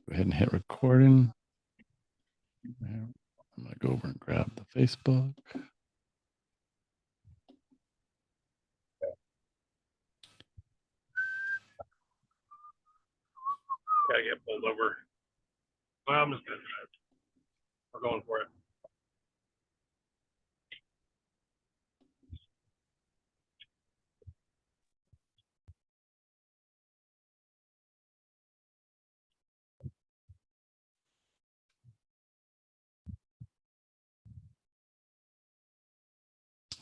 Go ahead and hit recording. I'm going to go over and grab the Facebook. Gotta get pulled over. Well, I'm just gonna drive. We're going for it.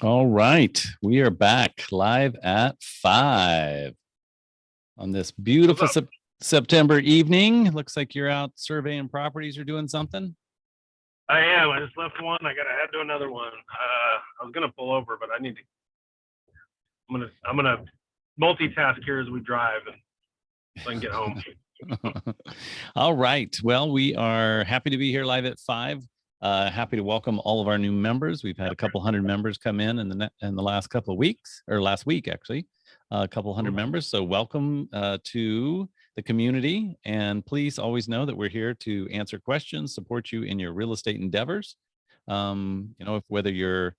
All right. We are back live at 5 on this beautiful September evening. Looks like you're out surveying properties or doing something. I am. I just left one. I gotta head to another one. I was gonna pull over, but I need to. I'm gonna multitask here as we drive, and so I can get home. All right. Well, we are happy to be here live at 5. Happy to welcome all of our new members. We've had a couple hundred members come in the last couple of weeks, or last week actually, a couple hundred members. So welcome to the community, and please always know that we're here to answer questions, support you in your real estate endeavors. Whether you're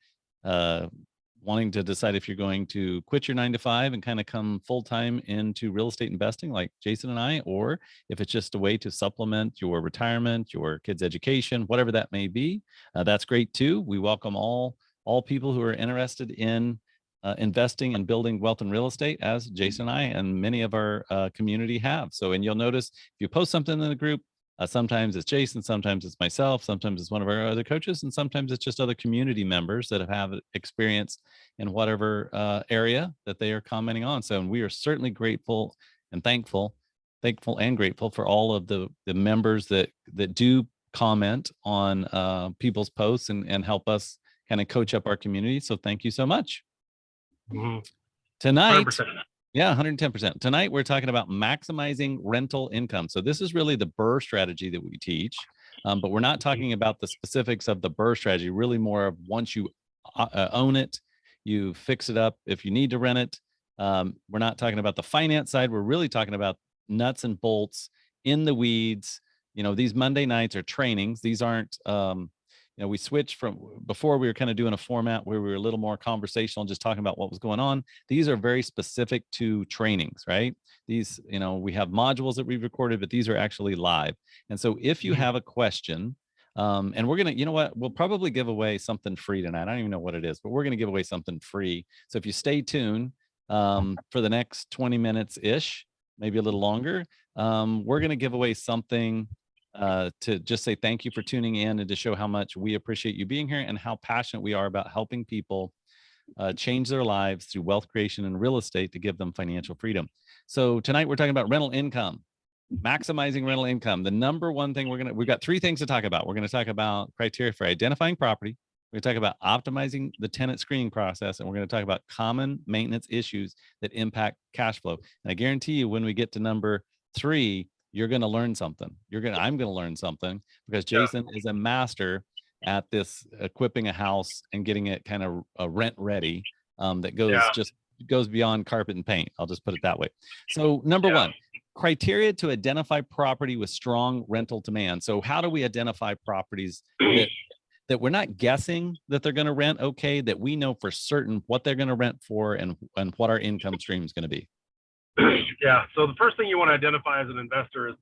wanting to decide if you're going to quit your 9 to 5 and kind of come full-time into real estate investing like Jason and I, or if it's just a way to supplement your retirement, your kids' education, whatever that may be, that's great too. We welcome all people who are interested in investing and building wealth in real estate, as Jason and I and many of our community have. So, and you'll notice if you post something in the group, sometimes it's Jason, sometimes it's myself, sometimes it's one of our other coaches, and sometimes it's just other community members that have experience in whatever area that they are commenting on. So, and we are certainly grateful and thankful and grateful for all of the members that do comment on people's posts and help us kind of coach up our community. So thank you so much. Tonight, 100%. Yeah, 110%. Tonight, we're talking about maximizing rental income. So this is really the BRRRR strategy that we teach, but we're not talking about the specifics of the BRRRR strategy, really more of once you own it, you fix it up if you need to rent it. We're not talking about the finance side. We're really talking about nuts and bolts in the weeds. These Monday nights are trainings. These aren't, we switched from before. We were kind of doing a format where we were a little more conversational, just talking about what was going on. These are very specific to trainings, right? These, we have modules that we've recorded, but these are actually live. And so if you have a question, and we're going to, we'll probably give away something free tonight. I don't even know what it is, but we're going to give away something free. So if you stay tuned for the next 20 minutes ish, maybe a little longer, we're going to give away something to just say thank you for tuning in and to show how much we appreciate you being here and how passionate we are about helping people change their lives through wealth creation and real estate to give them financial freedom. So tonight we're talking about rental income, maximizing rental income. The number one thing we've got 3 things to talk about. We're going to talk about criteria for identifying property. We're going to talk about optimizing the tenant screening process, and we're going to talk about common maintenance issues that impact cash flow. And I guarantee you, when we get to number 3, you're going to learn something. I'm going to learn something, because Jason is a master at this, equipping a house and getting it kind of rent ready. That goes beyond carpet and paint. I'll just put it that way. So number 1, criteria to identify property with strong rental demand. So how do we identify properties that we're not guessing that they're going to rent okay, that we know for certain what they're going to rent for and what our income stream is going to be? Yeah. So the first thing you want to identify as an investor is,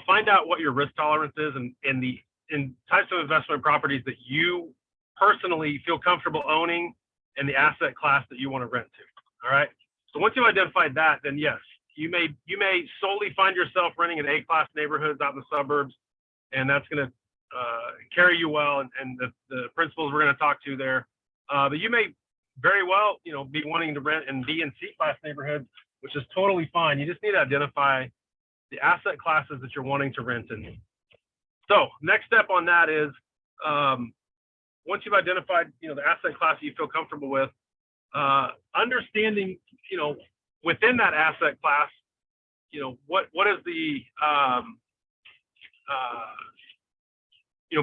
find out what your risk tolerance is in types of investment properties that you personally feel comfortable owning and the asset class that you want to rent to. All right. So once you've identified that, then yes, you may solely find yourself renting in A-class neighborhoods out in the suburbs, and that's going to carry you well, and the principles we're going to talk to there. But you may very well, be wanting to rent in B and C-class neighborhoods, which is totally fine. You just need to identify the asset classes that you're wanting to rent in. So next step on that is, once you've identified, the asset class that you feel comfortable with, understanding, within that asset class, what is the,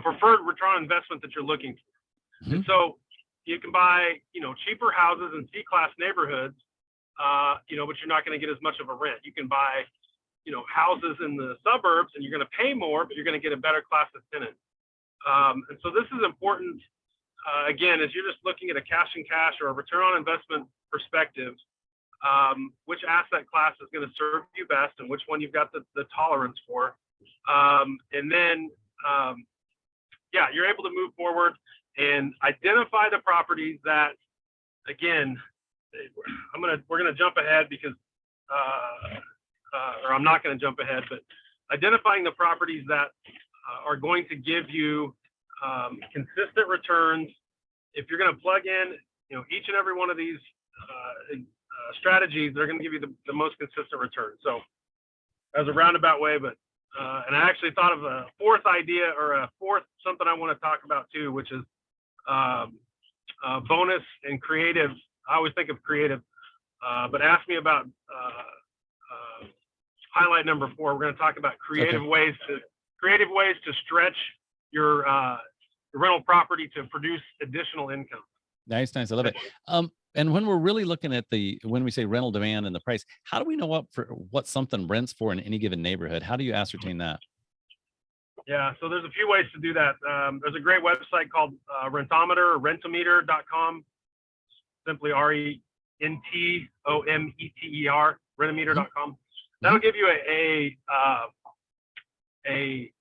preferred return on investment that you're looking for. And so you can buy, cheaper houses in C-class neighborhoods, but you're not going to get as much of a rent. You can buy houses in the suburbs, and you're going to pay more, but you're going to get a better class of tenant. And so this is important. Again, as you're just looking at a cash and cash or a return on investment perspective, which asset class is going to serve you best and which one you've got the tolerance for. And then, yeah, you're able to move forward and identify the properties that, again, we're going to jump ahead because, or I'm not going to jump ahead, but identifying the properties that are going to give you consistent returns. If you're going to plug in, each and every one of these strategies, they're going to give you the most consistent return. So as a roundabout way, but and I actually thought of a fourth idea or a fourth something I want to talk about too, which is bonus and creative. I always think of creative, but ask me about highlight number 4. We're going to talk about creative ways to stretch your rental property to produce additional income. Nice. I love it. And when we're really looking at when we say rental demand and the price, how do we know what something rents for in any given neighborhood? How do you ascertain that? Yeah, so there's a few ways to do that. There's a great website called Rentometer, rentometer.com, simply RENTOMETER, rentometer.com. That'll give you a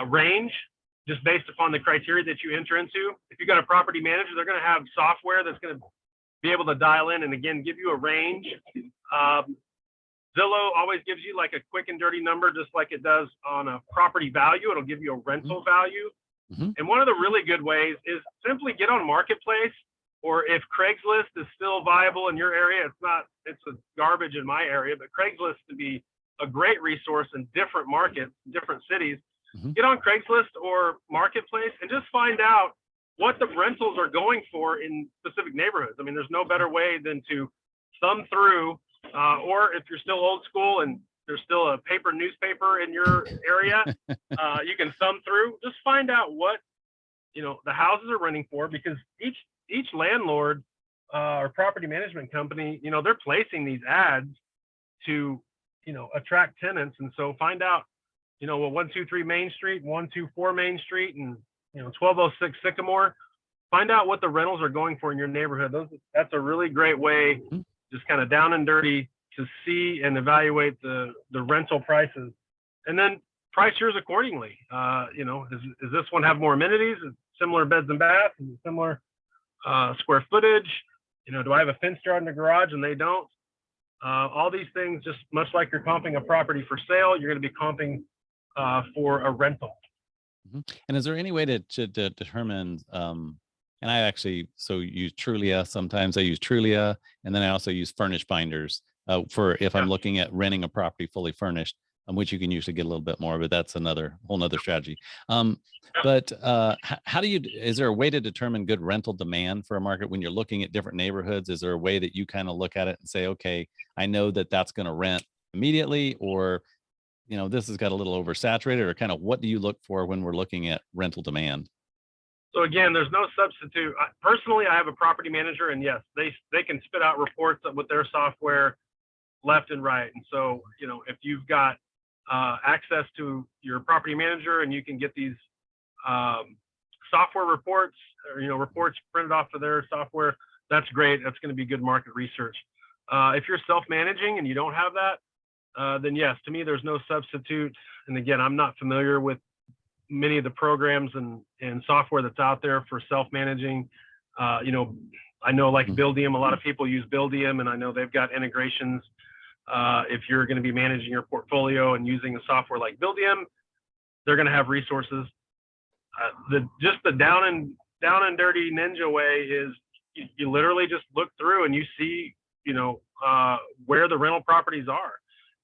range just based upon the criteria that you enter into. If you've got a property manager, they're going to have software that's going to be able to dial in and again give you a range. Zillow always gives you like a quick and dirty number, just like it does on a property value. It'll give you a rental value. And one of the really good ways is simply get on Marketplace, or if Craigslist is still viable in your area, it's a garbage in my area, but Craigslist can be a great resource in different markets, different cities. Get on Craigslist or Marketplace and just find out what the rentals are going for in specific neighborhoods. I mean, there's no better way than to thumb through, or if you're still old school and there's still a paper newspaper in your area, you can thumb through, just find out what, the houses are renting for, because each landlord or property management company, they're placing these ads to, attract tenants. And so find out, 123 Main Street, 124 Main Street, and 1206 Sycamore. Find out what the rentals are going for in your neighborhood. That's a really great way, just kind of down and dirty, to see and evaluate the rental prices, and then price yours accordingly. Does this one have more amenities, similar beds and baths, similar square footage? Do I have a fenced yard in the garage and they don't? All these things, just much like you're comping a property for sale, you're going to be comping for a rental. And is there any way to determine, and I actually use Trulia. Sometimes I use Trulia, and then I also use Furnish Finders for if I'm looking at renting a property fully furnished, which you can usually get a little bit more, but that's whole nother strategy. But is there a way to determine good rental demand for a market when you're looking at different neighborhoods? Is there a way that you kind of look at it and say, okay, I know that's going to rent immediately, or this has got a little oversaturated, or kind of what do you look for when we're looking at rental demand? So again, there's no substitute. Personally, I have a property manager, and yes, they can spit out reports with their software left and right. And so, if you've got access to your property manager and you can get these software reports, or reports printed off of their software, that's great. That's going to be good market research. If you're self-managing and you don't have that, then yes, to me, there's no substitute. And again, I'm not familiar with many of the programs and software that's out there for self-managing. I know like Buildium, a lot of people use Buildium, and I know they've got integrations. If you're going to be managing your portfolio and using a software like Buildium, they're going to have resources. Just the down and dirty ninja way is you literally just look through and you see, where the rental properties are.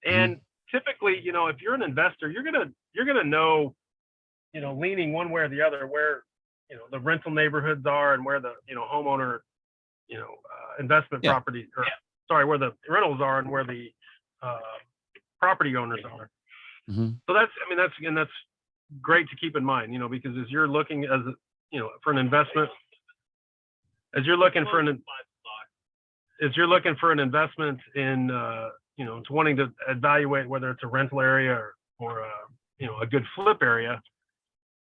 And typically, if you're an investor, you're gonna know, leaning one way or the other, where the rental neighborhoods are and where the homeowner, investment property, or sorry, where the rentals are and where the property owners are. So that's great to keep in mind, because as you're looking for an investment, as you're looking for an investment in to wanting to evaluate whether it's a rental area or a good flip area,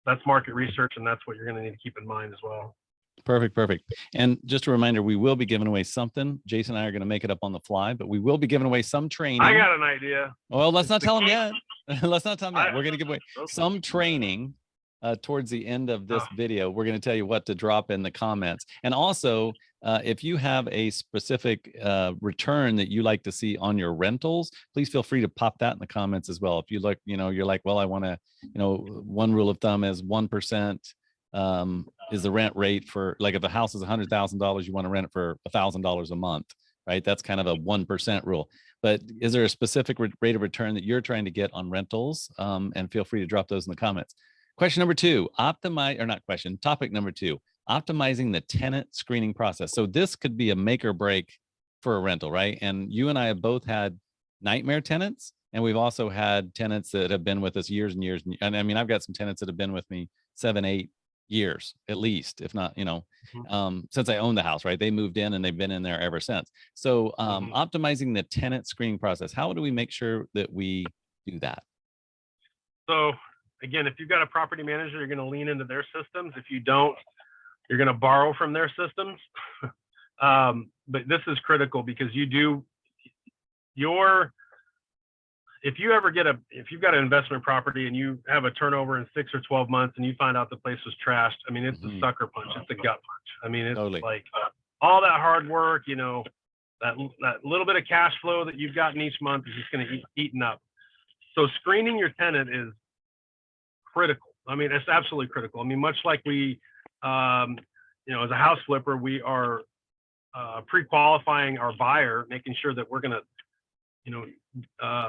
that's market research, and that's what you're going to need to keep in mind as well. Perfect. And just a reminder, we will be giving away something. Jason and I are going to make it up on the fly, but we will be giving away some training. I got an idea. Well, let's not tell them yet. Let's not tell them yet. We're going to give away Okay. some training towards the end of this video. We're going to tell you what to drop in the comments. And also, if you have a specific return that you like to see on your rentals, please feel free to pop that in the comments as well. If you look, you're like, well, I want to, one rule of thumb is 1%. Is the rent rate for, like, if a house is $100,000, you want to rent it for $1,000 a month, right? That's kind of a 1% rule. But is there a specific rate of return that you're trying to get on rentals? And feel free to drop those in the comments. Question number two, topic number two, optimizing the tenant screening process. So this could be a make or break for a rental, right? And you and I have both had nightmare tenants, and we've also had tenants that have been with us years and years. And I mean, I've got some tenants that have been with me 7, 8 years at least, if not, since I owned the house, right? They moved in and they've been in there ever since. So optimizing the tenant screening process, how do we make sure that we do that? So again, if you've got a property manager, you're going to lean into their systems. If you don't, you're going to borrow from their systems. But this is critical because if you've got an investment property and you have a turnover in 6 or 12 months and you find out the place was trashed, I mean, it's a sucker punch. It's a gut punch. I mean, it's totally. Like all that hard work, that little bit of cash flow that you've gotten each month is just going to eaten up. So screening your tenant is critical. I mean, it's absolutely critical. I mean, much like we, as a house flipper, we are pre-qualifying our buyer, making sure that we're going to,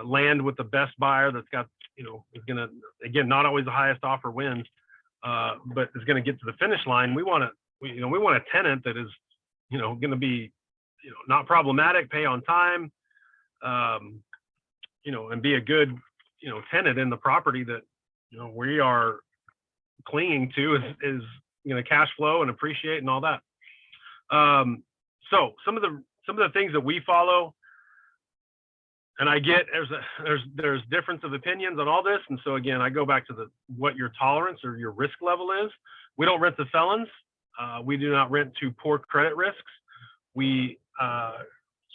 land with the best buyer that's got, is going to, again, not always the highest offer wins, but is going to get to the finish line. We want a tenant that is, going to be, not problematic, pay on time, and be a good, tenant in the property that, we are clinging to is cash flow and appreciate and all that. So some of the things that we follow, and I get there's difference of opinions on all this. And so again, I go back to what your tolerance or your risk level is. We don't rent to felons. We do not rent to poor credit risks. We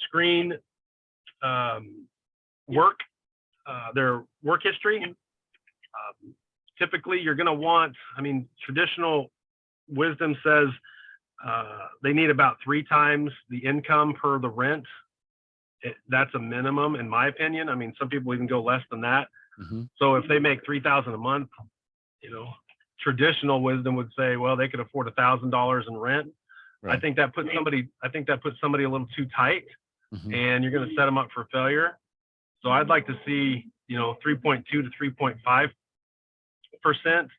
screen their work history. Typically, you're going to want, traditional wisdom says they need about 3 times the income per the rent. That's a minimum, in my opinion. Some people even go less than that. So if they make $3,000 a month, traditional wisdom would say, well, they could afford $1,000 in rent. Right. I think that puts somebody a little too tight, and you're going to set them up for failure. So I'd like to see, 3.2 to 3.5%.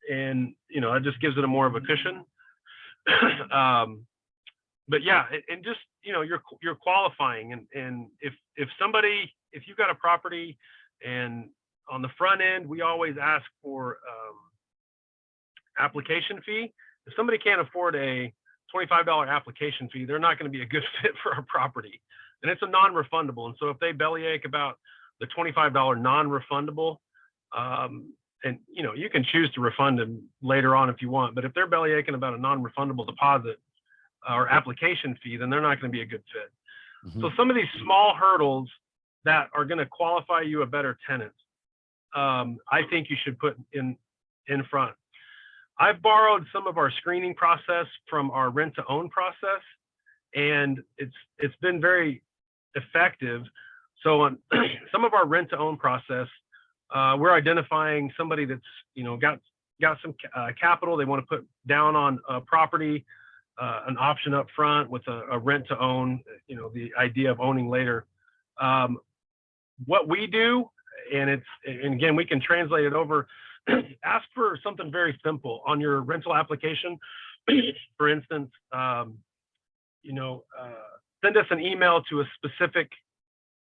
And, it just gives it a more of a cushion. But yeah, and just, you're qualifying. And if you've got a property, and on the front end, we always ask for application fee. If somebody can't afford a $25 application fee, they're not going to be a good fit for our property. And it's a non-refundable. And so if they bellyache about the $25 non-refundable, and you can choose to refund them later on if you want, but if they're bellyaching about a non-refundable deposit or application fee, then they're not going to be a good fit. So some of these small hurdles that are going to qualify you a better tenant, I think you should put in front. I've borrowed some of our screening process from our rent to own process, and it's been very effective. So on some of our rent to own process, we're identifying somebody that's got some capital they want to put down on a property, an option up front with a rent to own, the idea of owning later. What we do, and again, we can translate it over. Ask for something very simple on your rental application. For instance, send us an email to a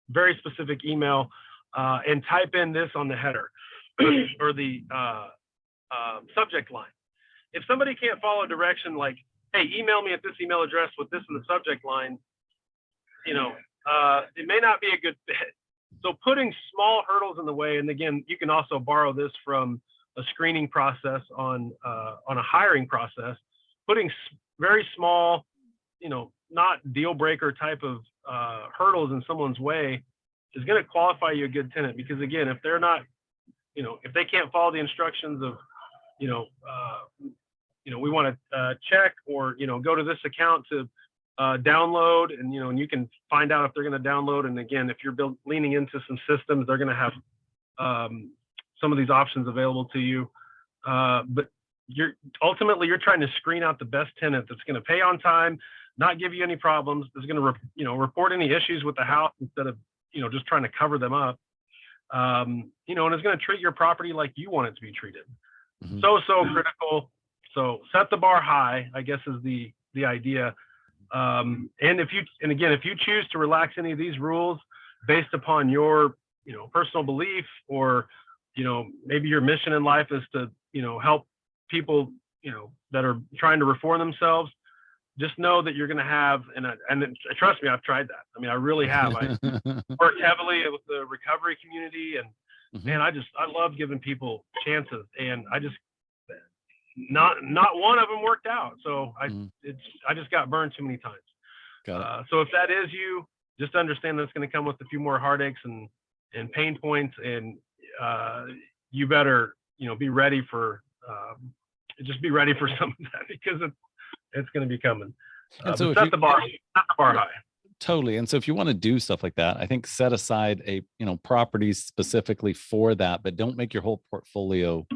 very specific email, and type in this on the header or the subject line. If somebody can't follow direction like, hey, email me at this email address with this in the subject line, it may not be a good fit. So putting small hurdles in the way, and again, you can also borrow this from a screening process on a hiring process. Putting very small, not deal breaker type of hurdles in someone's way is going to qualify you a good tenant. Because again, if they're not, if they can't follow the instructions of, we want to check or go to this account to download, and and you can find out if they're going to download. And again, if you're leaning into some systems, they're going to have some of these options available to you. But you're trying to screen out the best tenant that's going to pay on time, not give you any problems, is going to report any issues with the house instead of just trying to cover them up. And it's going to treat your property like you want it to be treated. Mhm. So critical. So set the bar high, I guess, is the idea. And if you choose to relax any of these rules based upon your personal belief, or maybe your mission in life is to help people that are trying to reform themselves, just know that you're going to have, and trust me, I've tried that. I mean, I really have. I worked heavily with the recovery community, and Mhm. man, I love giving people chances, and not one of them worked out. So Mhm. I just got burned too many times. Got it. So if that is you, just understand that it's going to come with a few more heartaches and pain points, and you better be ready for just be ready for some of that, because it's going to be coming. And so But if set you the bar high. Totally. And so if you want to do stuff like that, I think set aside properties specifically for that, but don't make your whole portfolio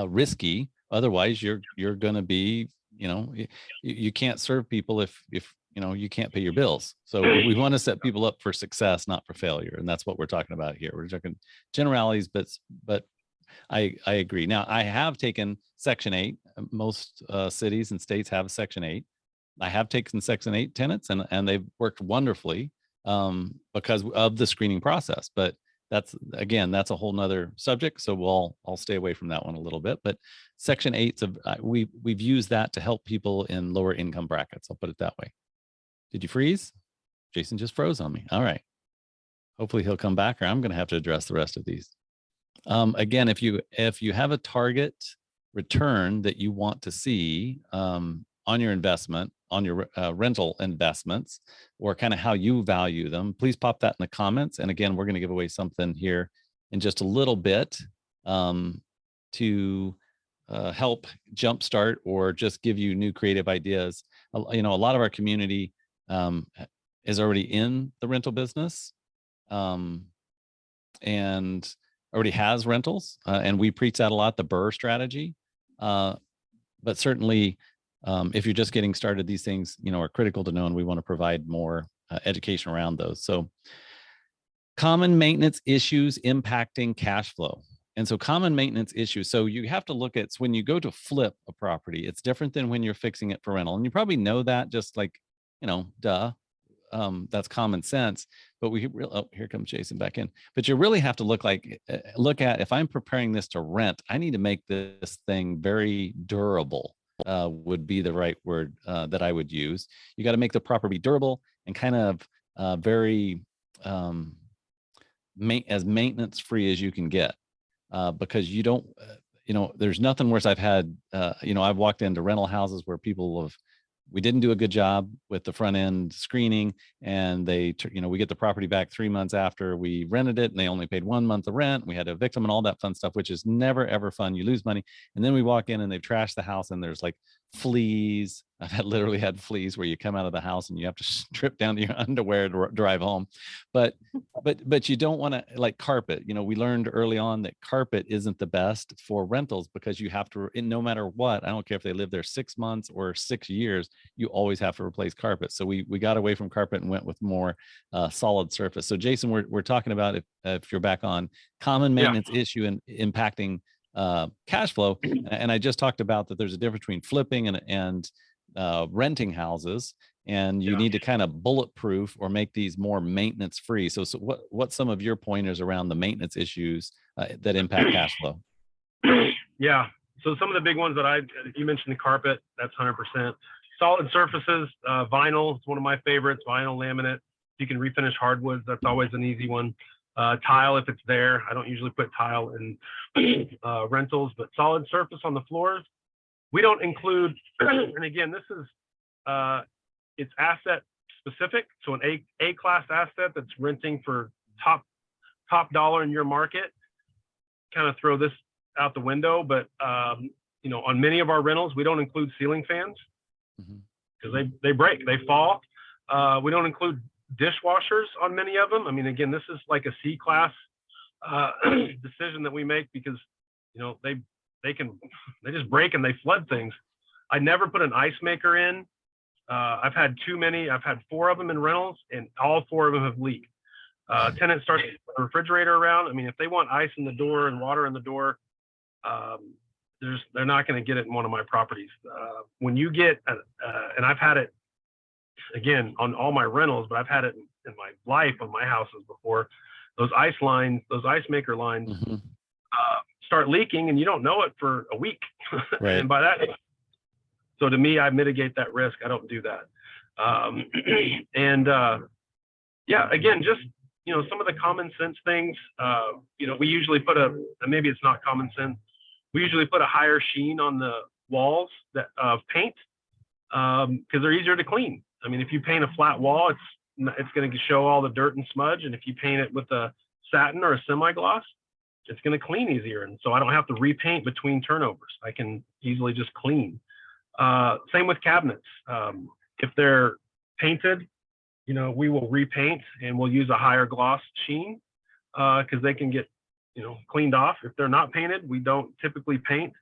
risky. Otherwise, you're going to be, you can't serve people if you can't pay your bills. So we want to set people up for success, not for failure. And that's what we're talking about here. We're talking generalities, but I agree. Now, I have taken Section 8. Most cities and states have Section 8. I have taken Section 8 tenants, and they've worked wonderfully because of the screening process. But that's a whole nother subject. So I'll stay away from that one a little bit. But Section 8's we've used that to help people in lower income brackets. I'll put it that way. Did you freeze? Jason just froze on me. All right. Hopefully he'll come back, or I'm going to have to address the rest of these. Again, if you have a target return that you want to see on your investment, on your rental investments, or kind of how you value them, please pop that in the comments. And again, we're going to give away something here in just a little bit to help jumpstart or just give you new creative ideas. A lot of our community is already in the rental business and already has rentals, and we preach that a lot, the BRRRR strategy. But certainly, if you're just getting started, these things are critical to know, and we want to provide more education around those. So, common maintenance issues impacting cash flow. And so, common maintenance issues. So you have to look at when you go to flip a property, it's different than when you're fixing it for rental, and you probably know that. Just like duh. That's common sense, but here comes Jason back in. But you really have to look at, if I'm preparing this to rent, I need to make this thing very durable. Would be the right word that I would use. You got to make the property durable and kind of very as maintenance free as you can get, because you don't, there's nothing worse. I've had, I've walked into rental houses where we didn't do a good job with the front end screening, and we get the property back 3 months after we rented it, and they only paid 1 month of rent. We had to evict them and all that fun stuff, which is never ever fun. You lose money. And then we walk in and they've trashed the house, and there's like fleas. I've literally had fleas where you come out of the house and you have to strip down to your underwear to drive home. But you don't want to, like carpet. We learned early on that carpet isn't the best for rentals, because you have to, no matter what, I don't care if they live there 6 months or 6 years, you always have to replace carpet. So we got away from carpet and went with more solid surface. So Jason, we're talking about, if you're back on, common maintenance issue and impacting cash flow. And I just talked about that there's a difference between flipping and renting houses, and you need to kind of bulletproof or make these more maintenance free. So what's some of your pointers around the maintenance issues that impact cash flow? Yeah. So some of the big ones that you mentioned, the carpet, that's 100%. Solid surfaces, vinyl is one of my favorites, vinyl, laminate. you can refinish hardwoods, that's always an easy one. Tile, if it's there. I don't usually put tile in rentals, but solid surface on the floors. We don't include, and again, this is, it's asset specific. So an A-class asset that's renting for top dollar in your market, kind of throw this out the window. But you know, on many of our rentals, we don't include ceiling fans because they break, they fall. We don't include dishwashers on many of them. I mean, again, this is like a C-class decision that we make because, you know, they just break and they flood things. I never put an ice maker in. I've had too many. I've had 4 of them in rentals, and all 4 of them have leaked. Tenant starts to put the refrigerator around. I mean, if they want ice in the door and water in the door, they're not going to get it in one of my properties. When you get, and I've had it again on all my rentals, but I've had it in my life on my houses before. Those ice lines, those ice maker lines, start leaking, and you don't know it for a week. Right. And by that, so to me, I mitigate that risk. I don't do that. Yeah, again, just, you know, some of the common sense things, you know, we usually put maybe it's not common sense. We usually put a higher sheen on the walls of paint because they're easier to clean. I mean, if you paint a flat wall, it's going to show all the dirt and smudge. And if you paint it with a satin or a semi-gloss, it's going to clean easier. And so I don't have to repaint between turnovers. I can easily just clean. Same with cabinets. If they're painted, you know, we will repaint and we'll use a higher gloss sheen because they can get, you know, cleaned off. If they're not painted, we don't typically paint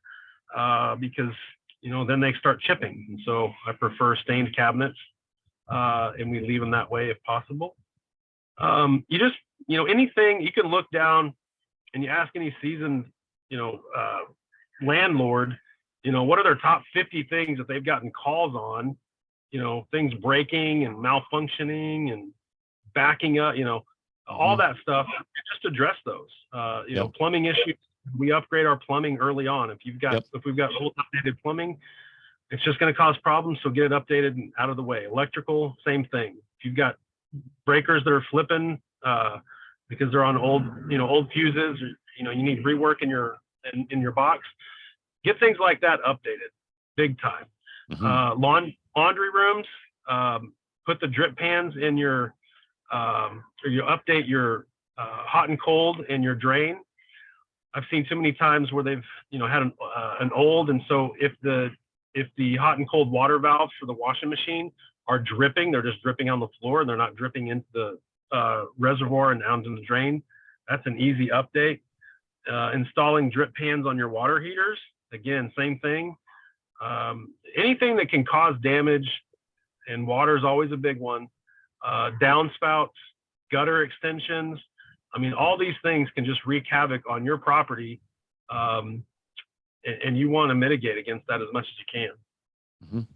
because, you know, then they start chipping. And so I prefer stained cabinets and we leave them that way if possible. You just, you know, anything you can look down and you ask any seasoned, you know, landlord, you know, what are their top 50 things that they've gotten calls on, you know, things breaking and malfunctioning and backing up, you know, all that stuff, just address those, you know, plumbing issues. We upgrade our plumbing early on. If you've got, if we've got old outdated plumbing, it's just going to cause problems. So get it updated and out of the way. Electrical, same thing. If you've got breakers that are flipping because they're on old, you know, old fuses, or, you know, you need rework in your box, get things like that updated big time. Laundry rooms, put the drip pans in your, or you update your hot and cold in your drain. I've seen too many times where they've, you know, had an old, and so if the hot and cold water valves for the washing machine are dripping, they're just dripping on the floor and they're not dripping into the reservoir and down to the drain. That's an easy update. Installing drip pans on your water heaters, again, same thing. Anything that can cause damage, and water is always a big one. Downspouts, gutter extensions. I mean, all these things can just wreak havoc on your property. And you want to mitigate against that as much as you can.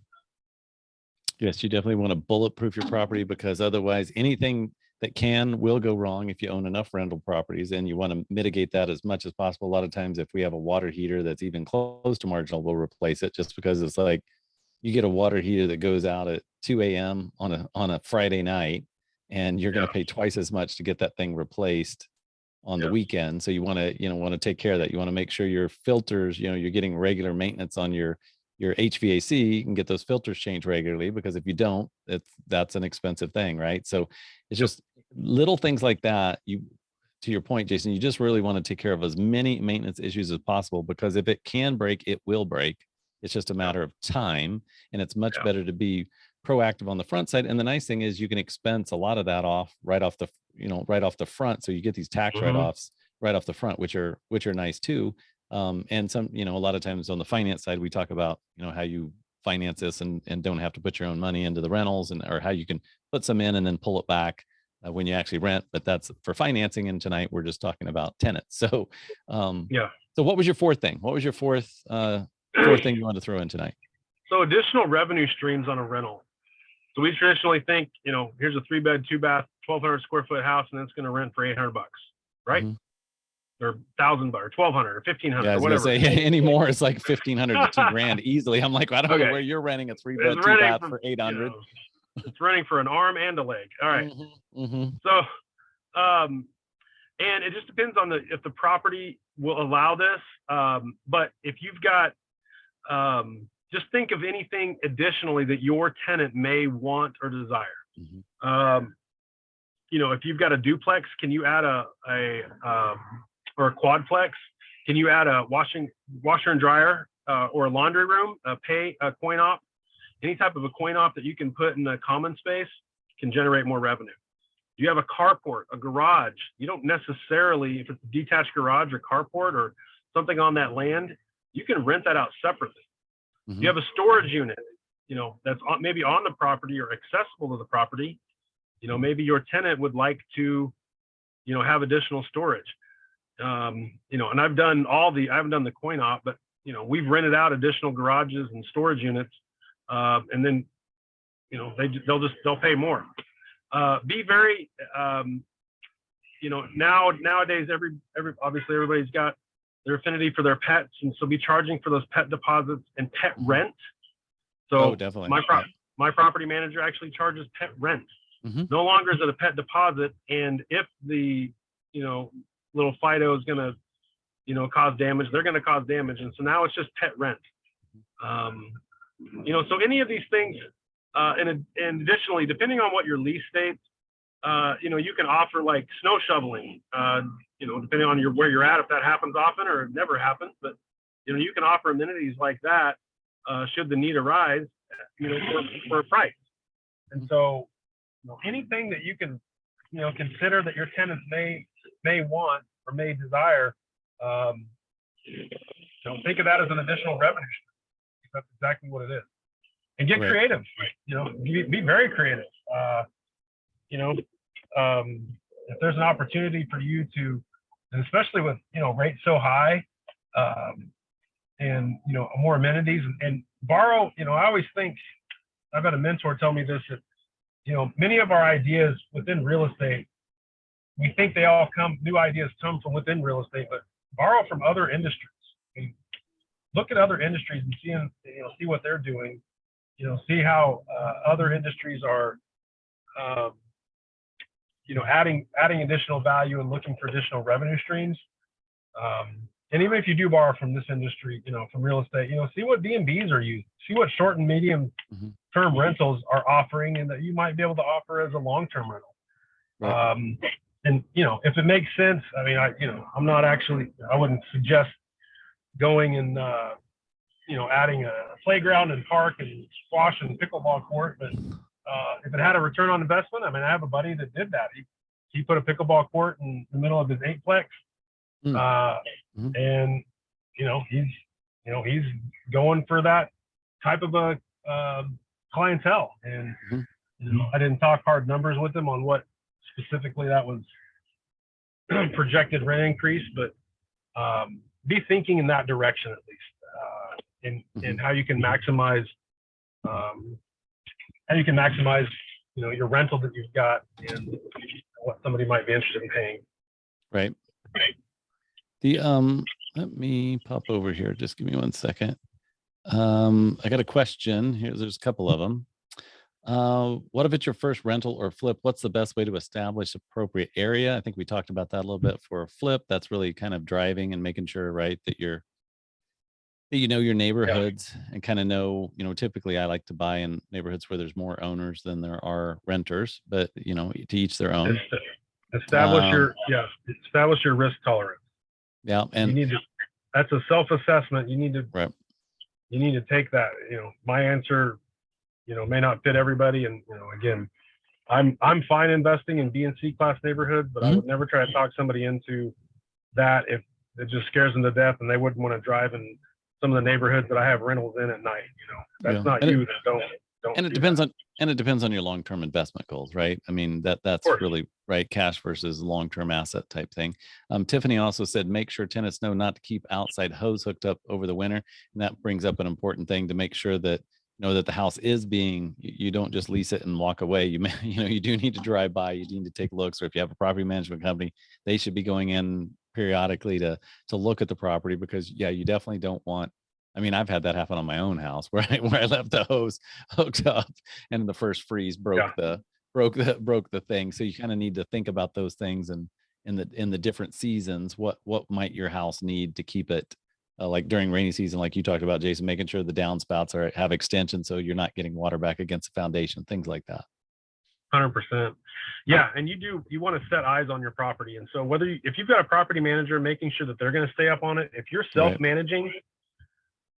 Yes, you definitely want to bulletproof your property, because otherwise anything that will go wrong if you own enough rental properties, and you want to mitigate that as much as possible. A lot of times if we have a water heater that's even close to marginal, we'll replace it, just because it's like you get a water heater that goes out at 2 a.m. on a Friday night, and you're going to pay twice as much to get that thing replaced on the weekend. So you want to take care of that. You want to make sure your filters, you know, you're getting regular maintenance on your HVAC. You can get those filters changed regularly, because if you don't, that's an expensive thing, right? So it's just little things like that. To your point, Jason, you just really want to take care of as many maintenance issues as possible, because if it can break, it will break. It's just a matter of time, and it's much better to be proactive on the front side. And the nice thing is you can expense a lot of that off right off the front. So you get these tax write-offs right off the front, which are nice too. And some, you know, a lot of times on the finance side, we talk about, you know, how you finance this and don't have to put your own money into the rentals, or how you can put some in and then pull it back when you actually rent. But that's for financing. And tonight we're just talking about tenants. So, So what was your fourth thing? What was your fourth thing you wanted to throw in tonight? So additional revenue streams on a rental. So we traditionally think, you know, here's a 3-bed, 2-bath, 1,200 square foot house, and it's going to rent for $800, right? Or $1,000 or $1,200 or $1,500. Yeah, I was whatever. Gonna say anymore, it's like $1,500 to $2,000 easily. I'm like, I don't know where you're renting a 3-bed, 2-bath for $800. It's renting for an arm and a leg. All right. Mm-hmm. So, and it just depends on if the property will allow this. But if you've got, just think of anything additionally that your tenant may want or desire. Mm-hmm. You know, if you've got a duplex, can you add or a quadplex? Can you add a washer and dryer or a laundry room? Pay a coin op, any type of a coin op that you can put in the common space can generate more revenue. You have a carport, a garage. You don't necessarily, if it's a detached garage or carport or something on that land, you can rent that out separately. Mm-hmm. You have a storage unit, you know, that's maybe on the property or accessible to the property. You know, maybe your tenant would like to, you know, have additional storage. You know, and I haven't done the coin op, but, you know, we've rented out additional garages and storage units. And then, you know, they'll pay more. Be very, you know, nowadays, obviously everybody's got their affinity for their pets. And so be charging for those pet deposits and pet rent. So definitely. My property manager actually charges pet rent. Mm-hmm. No longer is it a pet deposit. And if the, you know, little Fido is going to, you know, cause damage, they're going to cause damage. And so now it's just pet rent. You know, so any of these things, and additionally, depending on what your lease states, you know, you can offer like snow shoveling, you know, depending on where you're at, if that happens often or it never happens, but, you know, you can offer amenities like that, should the need arise, you know, for a price. And so, you know, anything that you can, you know, consider that your tenants may want or may desire, you know, think of that as an additional revenue stream. That's exactly what it is. And get creative, you know, be very creative. You know, if there's an opportunity for you to, and especially with, you know, rates so high, and, you know, more amenities and borrow, you know, I always think, I've had a mentor tell me this, that, you know, many of our ideas within real estate, we think new ideas come from within real estate, but borrow from other industries. I mean, look at other industries and see what they're doing. You know, see how other industries are, you know, adding additional value and looking for additional revenue streams. And even if you do borrow from this industry, you know, from real estate, you know, see what B&Bs are using, see what short and medium term rentals are offering, and that you might be able to offer as a long-term rental. Right. And, you know, if it makes sense, I mean, I wouldn't suggest going and, you know, adding a playground and park and squash and pickleball court. But if it had a return on investment, I mean, I have a buddy that did that. He put a pickleball court in the middle of his 8-plex. And, you know, he's going for that type of a clientele. And, you know, I didn't talk hard numbers with him on what specifically that was projected rent increase, but be thinking in that direction at least, and how you can maximize, you know, your rental that you've got and what somebody might be interested in paying. Right. Let me pop over here. Just give me 1 second. I got a question here. There's a couple of them. What if it's your first rental or flip? What's the best way to establish appropriate area? I think we talked about that a little bit for a flip. That's really kind of driving and making sure, right, that you know your neighborhoods and kind of know, you know, typically I like to buy in neighborhoods where there's more owners than there are renters, but, you know, to each their own. Establish your risk tolerance. Yeah. And that's a self-assessment. You need to take that, you know, my answer, you know, may not fit everybody. And, you know, again, I'm fine investing in B and C class neighborhoods, but I would never try to talk somebody into that if it just scares them to death and they wouldn't want to drive in some of the neighborhoods that I have rentals in at night. You know, that's not you that don't. And it depends on your long-term investment goals, right? I mean, that's really right. Cash versus long-term asset type thing. Tiffany also said, make sure tenants know not to keep outside hose hooked up over the winter. And that brings up an important thing to make sure that, you know, that the house is you don't just lease it and walk away. You do need to drive by, you need to take looks, or if you have a property management company, they should be going in periodically to look at the property, because you definitely don't want I mean, I've had that happen on my own house where I left the hose hooked up and the first freeze Yeah. broke the thing. So you kind of need to think about those things, and in the different seasons, what might your house need to keep it like during rainy season, like you talked about, Jason, making sure the downspouts have extension so you're not getting water back against the foundation, things like that. 100%. Yeah, and you want to set eyes on your property, and so if you've got a property manager, making sure that they're going to stay up on it. If you're self-managing,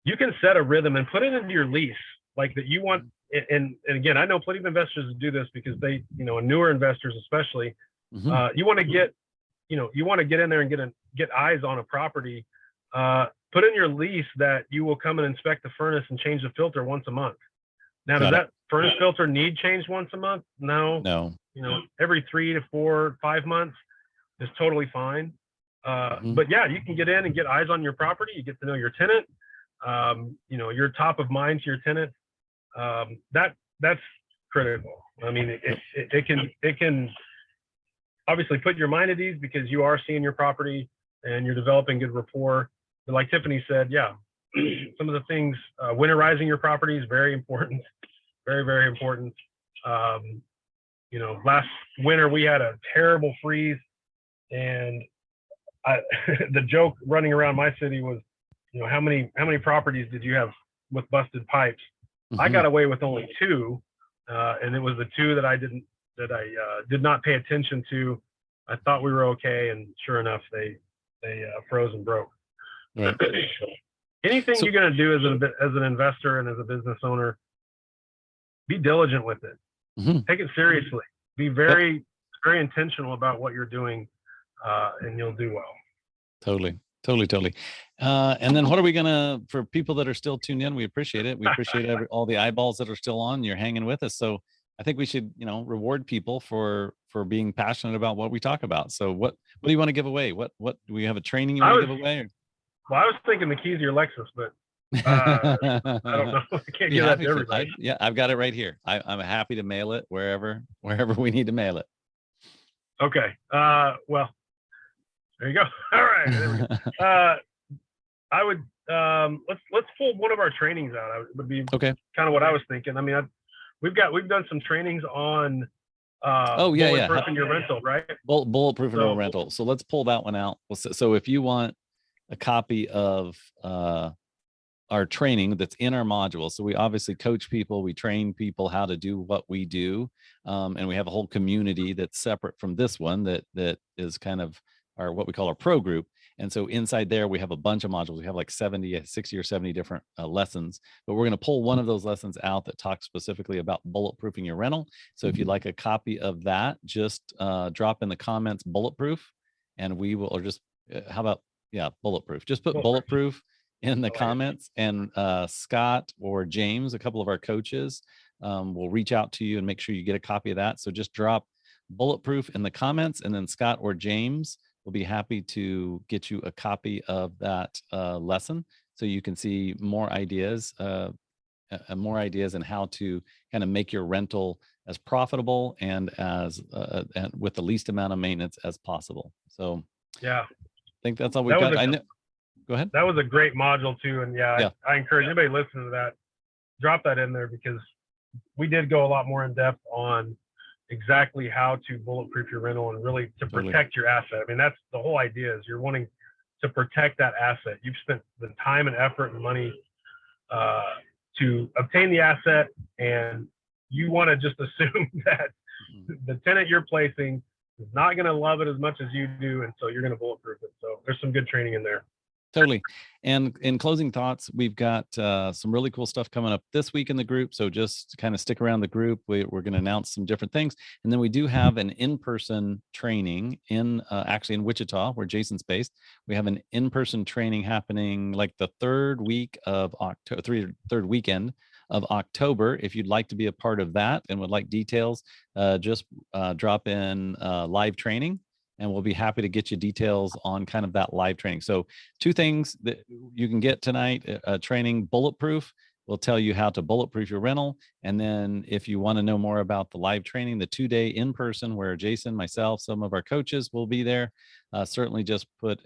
you can set a rhythm and put it into your lease, like that you want. And again, I know plenty of investors do this because they, and newer investors especially, you want to get, you want to get in there and get eyes on a property. Put in your lease that you will come and inspect the furnace and change the filter once a month. Now, does that furnace filter need changed once a month? No. Every 3 to 4, 5 months is totally fine. But yeah, you can get in and get eyes on your property. You get to know your tenant. You're top of mind to your tenant. That's critical. I mean, it can obviously put your mind at ease because you are seeing your property and you're developing good rapport. But like Tiffany said, yeah, some of the things, winterizing your property is very important, very, very important. Last winter we had a terrible freeze, and the joke running around my city was, how many properties did you have with busted pipes? I got away with only 2, and it was the 2 that I did not pay attention to. I thought we were okay, and sure enough, they froze and broke. Right. Anything you're going to do as an investor and as a business owner, be diligent with it. Take it seriously. Be very, very intentional about what you're doing, and you'll do well. Totally. And then what are we for people that are still tuned in? We appreciate it. We appreciate all the eyeballs that are still on. You're hanging with us. So I think we should, reward people for being passionate about what we talk about. So what do you want to give away? What do we have a training you want to give away? Or? Well, I was thinking the keys to your Lexus, but I don't know. I can't give that to everybody. I've got it right here. I'm happy to mail it wherever we need to mail it. Okay. Well, there you go. All right. I would let's pull one of our trainings out. It would be kind of what I was thinking. I mean, we've done some trainings on bulletproofing your rental, right? Bulletproofing your rental. So let's pull that one out. So if you want a copy of our training that's in our module, so we obviously coach people, we train people how to do what we do, and we have a whole community that's separate from this one that is kind of what we call our pro group. And so inside there, we have a bunch of modules. We have like 60 or 70 different lessons, but we're going to pull one of those lessons out that talks specifically about bulletproofing your rental. So if you'd like a copy of that, just drop in the comments bulletproof, and we will, or just how about, bulletproof. Just put bulletproof in the comments, and Scott or James, a couple of our coaches, will reach out to you and make sure you get a copy of that. So just drop bulletproof in the comments, and then Scott or James will be happy to get you a copy of that lesson, so you can see more ideas in how to kind of make your rental as profitable and and with the least amount of maintenance as possible. So yeah, I think that's all we've got. Go ahead. That was a great module too, and I encourage anybody listening to that, drop that in there, because we did go a lot more in depth on exactly how to bulletproof your rental and really to protect your asset. I mean, that's the whole idea, is you're wanting to protect that asset. You've spent the time and effort and money to obtain the asset, and you want to just assume that the tenant you're placing is not going to love it as much as you do, and so you're going to bulletproof it. So there's some good training in there. Totally. And in closing thoughts, we've got some really cool stuff coming up this week in the group. So just kind of stick around the group. We're going to announce some different things. And then we do have an in-person training actually in Wichita, where Jason's based. We have an in-person training happening like the third weekend of October. If you'd like to be a part of that and would like details, just drop in live training, and we'll be happy to get you details on kind of that live training. So 2 things that you can get tonight, training bulletproof. We'll tell you how to bulletproof your rental. And then if you want to know more about the live training, the 2-day in-person, where Jason, myself, some of our coaches will be there, certainly just put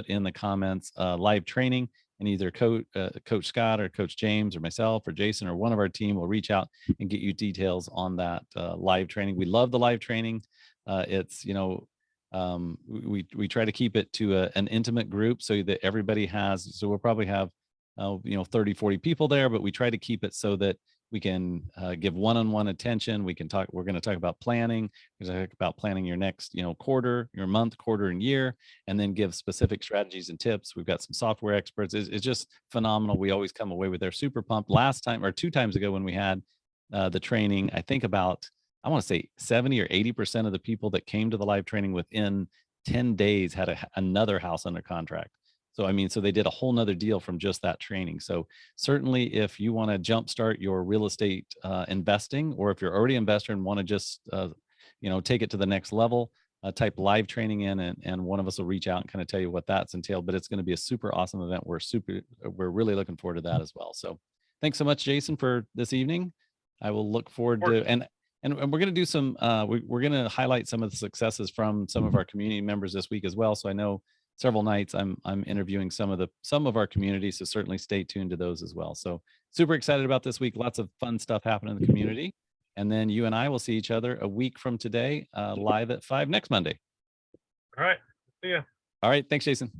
in the comments live training, and either Coach Scott or Coach James or myself or Jason or one of our team will reach out and get you details on that live training. We love the live training. It's, we try to keep it to an intimate group so that everybody has, so we'll probably have 30, 40 people there, but we try to keep it so that we can give one-on-one attention. We're going to talk about planning. We're going to talk about planning your next, quarter, your month, quarter, and year, and then give specific strategies and tips. We've got some software experts. It's just phenomenal. We always come away with their super pumped. Last time, or 2 times ago when we had the training, I think I want to say 70 or 80% of the people that came to the live training within 10 days had another house under contract. So they did a whole nother deal from just that training. So certainly if you want to jumpstart your real estate investing, or if you're already an investor and want to just, take it to the next level, type live training in, and one of us will reach out and kind of tell you what that's entailed. But it's going to be a super awesome event. We're really looking forward to that as well. So thanks so much, Jason, for this evening. I will look forward to, and we're going to do some, we're going to highlight some of the successes from some of our community members this week as well. So I know several nights I'm interviewing some of our community, so certainly stay tuned to those as well. So super excited about this week. Lots of fun stuff happening in the community. And then you and I will see each other a week from today, live at 5 next Monday. All right. See ya. All right. Thanks, Jason.